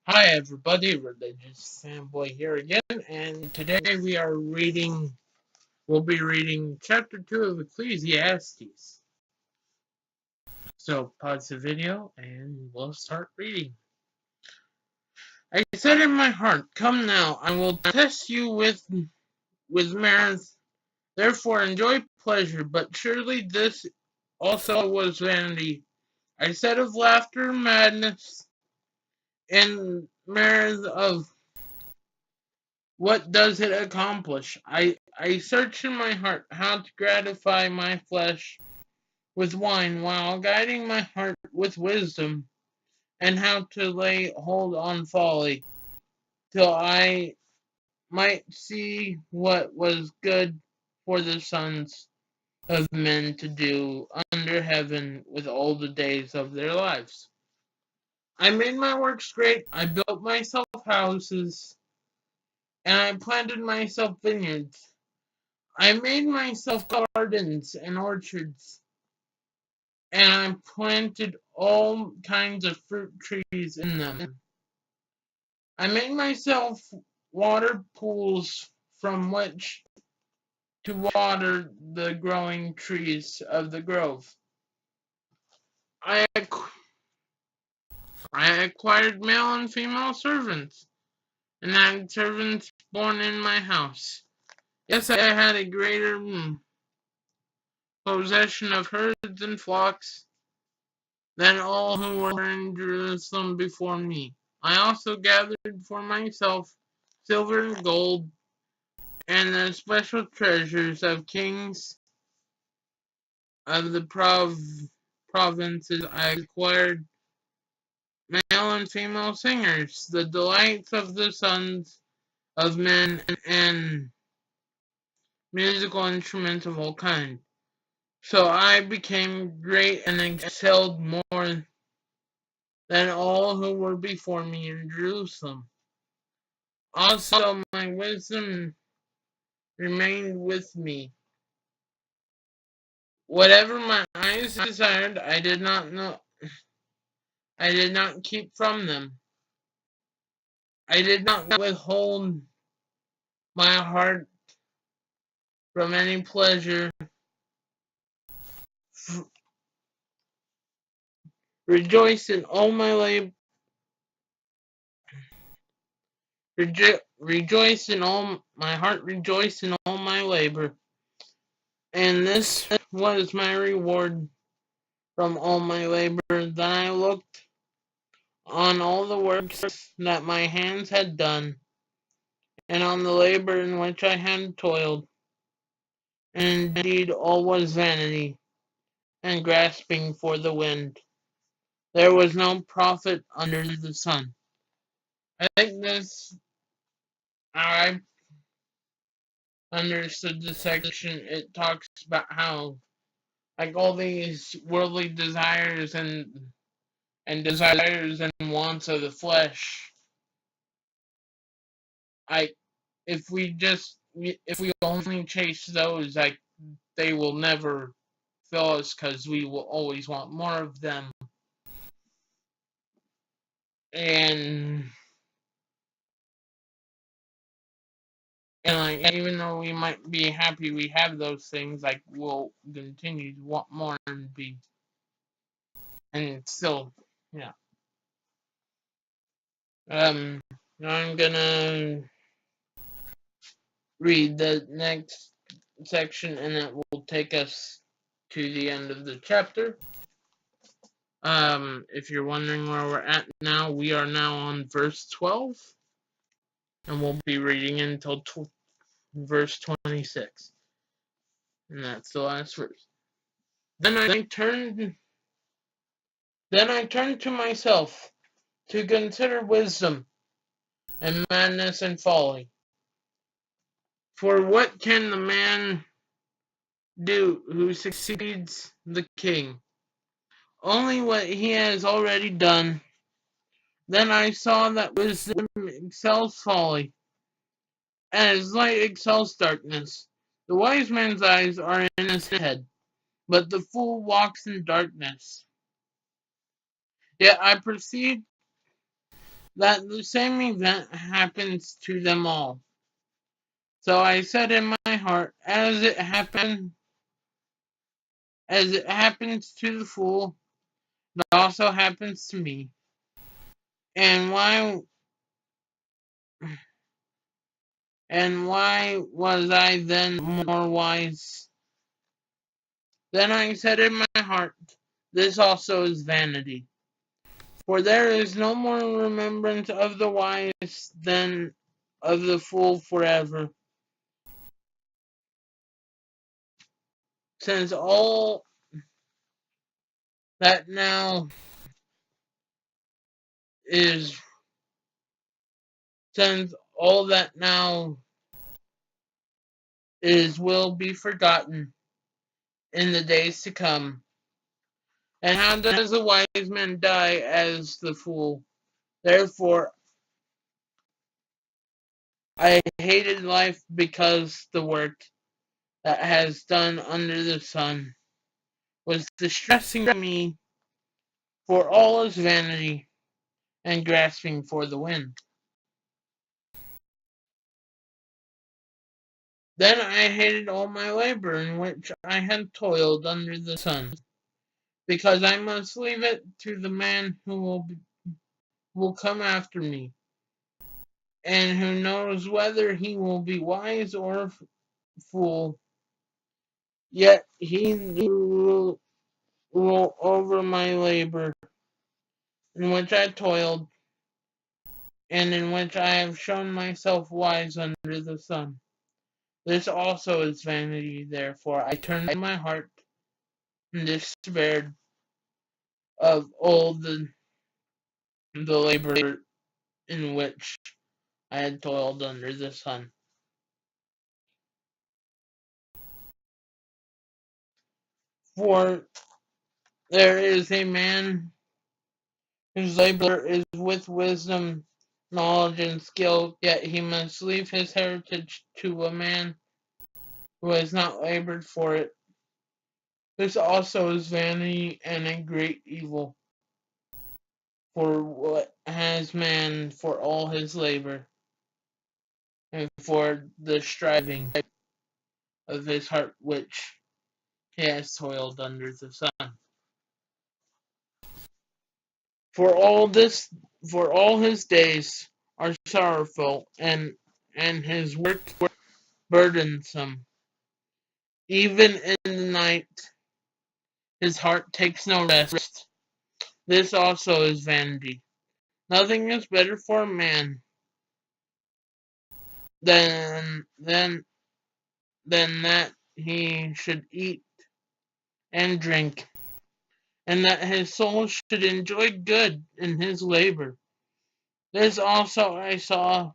Hi everybody, Religious Fanboy here again, and today we'll be reading chapter 2 of Ecclesiastes. So pause the video and we'll start reading. I said in my heart, come now, I will test you with mirth, therefore enjoy pleasure, but surely this also was vanity. I said of laughter, madness, and mirth of what does it accomplish? I search in my heart how to gratify my flesh with wine while guiding my heart with wisdom, and how to lay hold on folly, till I might see what was good for the sons of men to do under heaven with all the days of their lives. I made my works great, I built myself houses, and I planted myself vineyards. I made myself gardens and orchards, and I planted all kinds of fruit trees in them. I made myself water pools from which to water the growing trees of the grove. I, I acquired male and female servants, and had servants born in my house. Yes, I had a greater possession of herds and flocks than all who were in Jerusalem before me. I also gathered for myself silver and gold, and the special treasures of kings of the provinces. I acquired male and female singers, the delights of the sons of men, and musical instruments of all kinds. So I became great and excelled more than all who were before me in Jerusalem. Also, my wisdom remained with me. Whatever my eyes desired, I did not know. I did not keep from them. I did not withhold my heart from any pleasure. Rejoice in all my labor. Rejoice in all my heart. Rejoice in all my labor, and this was my reward from all my labor. Then I looked on all the works that my hands had done, and on the labor in which I had toiled. And indeed, all was vanity and grasping for the wind. There was no profit under the sun. I think this, I understood this section. It talks about how, like, all these worldly desires and desires and wants of the flesh, like, if we only chase those, like, they will never fill us because we will always want more of them. And like, even though we might be happy we have those things, like, we'll continue to want more and be, and still, yeah. Um, I'm gonna read the next section, and it will take us to the end of the chapter. If you're wondering where we're at now, we are now on verse 12, and we'll be reading until verse 26, and that's the last verse. Then I turned to myself to consider wisdom and madness and folly. For what can the man do who succeeds the king? Only what he has already done. Then I saw that wisdom excels folly, and his light excels darkness. The wise man's eyes are in his head, but the fool walks in darkness. Yet I perceived that the same event happens to them all. So I said in my heart, as it happens to the fool, it also happens to me. And why was I then more wise? Then I said in my heart, this also is vanity. For there is no more remembrance of the wise than of the fool forever. Since all that now is since all that now is will be forgotten in the days to come. And how does the wise man die as the fool? Therefore I hated life because the work that has done under the sun was distressing me, for all is vanity and grasping for the wind. Then I hated all my labor in which I had toiled under the sun, because I must leave it to the man who will come after me, and who knows whether he will be wise or fool. Yet he will rule over my labor, in which I toiled, and in which I have shown myself wise under the sun. This also is vanity, therefore I turned my heart and despaired of all the labor in which I had toiled under the sun. For there is a man whose labor is with wisdom, knowledge, and skill, yet he must leave his heritage to a man who has not labored for it. This also is vanity and a great evil. For what has man for all his labor, and for the striving of his heart which he has toiled under the sun? For all this, for all his days are sorrowful, and his work burdensome. Even in the night, his heart takes no rest. This also is vanity. Nothing is better for a man than than than that he should eat and drink, and that his soul should enjoy good in his labor. This also I saw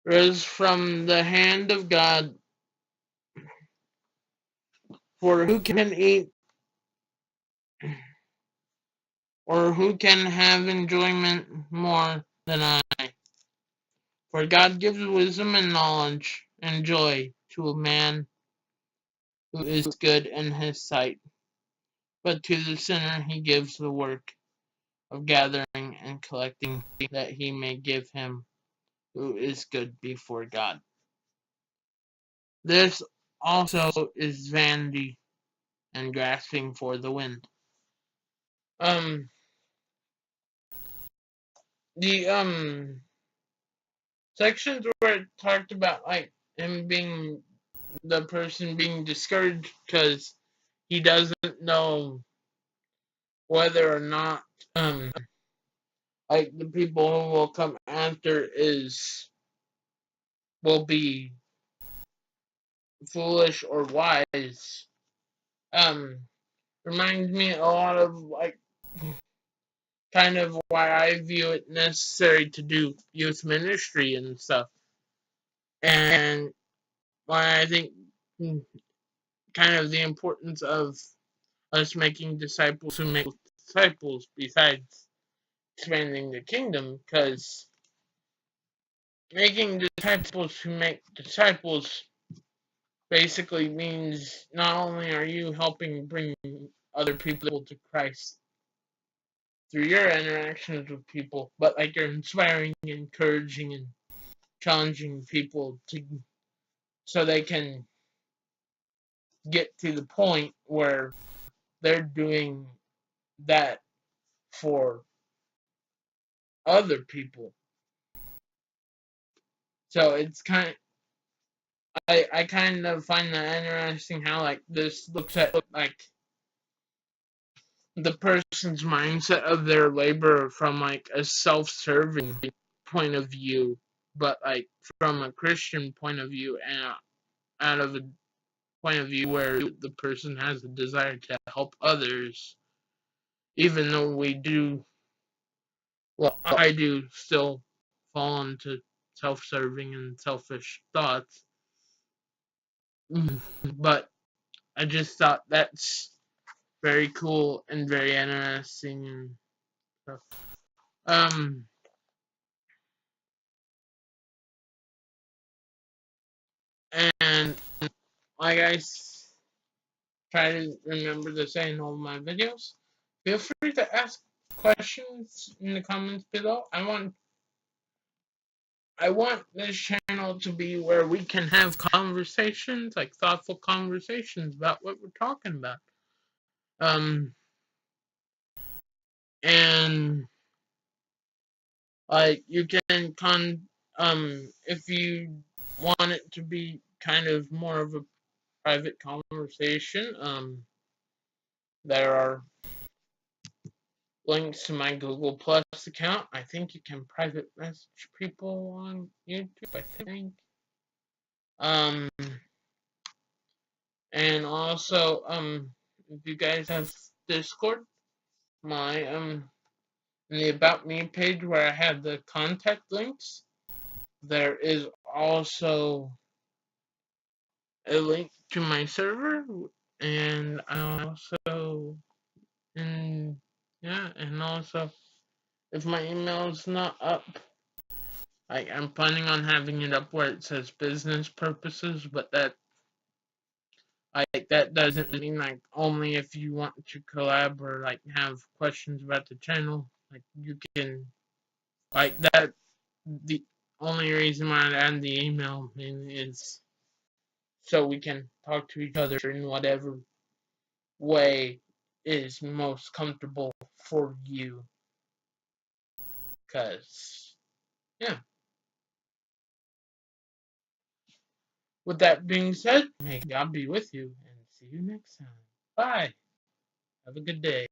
was from the hand of God. For who can eat, or who can have enjoyment more than I? For God gives wisdom and knowledge and joy to a man who is good in his sight, but to the sinner he gives the work of gathering and collecting, that he may give him who is good before God. This also is vanity and grasping for the wind. Um, the sections where it talked about like him being the person being discouraged because he doesn't know whether or not like the people who will come after is will be foolish or wise. Um, reminds me a lot of like kind of why I view it necessary to do youth ministry and stuff, and why I think kind of the importance of us making disciples who make disciples besides expanding the kingdom, because making disciples who make disciples basically means not only are you helping bring other people to Christ, through your interactions with people, but like you're inspiring, encouraging, and challenging people to so they can get to the point where they're doing that for other people. So it's I kind of find that interesting how like this looks at like the person's mindset of their labor from like a self-serving point of view, but like from a Christian point of view and out of a point of view where the person has a desire to help others, even though we do, well, I do still fall into self-serving and selfish thoughts, but I just thought that's very cool and very interesting and stuff. Um, and like I try to remember to say in all my videos, feel free to ask questions in the comments below. I want this channel to be where we can have conversations, like thoughtful conversations about what we're talking about. Um, and like you can if you want it to be kind of more of a private conversation, there are links to my Google Plus account. I think you can private message people on YouTube, I think. Um, and also, if you guys have Discord, my in the About Me page where I have the contact links, there is also a link to my server, and I also, and yeah, and also, if my email is not up, I'm planning on having it up where it says business purposes, but that doesn't mean like only if you want to collab or like have questions about the channel, like you can like that. The only reason why I add the email is so we can talk to each other in whatever way is most comfortable for you. Cause yeah. With that being said, may God be with you and see you next time. Bye. Have a good day.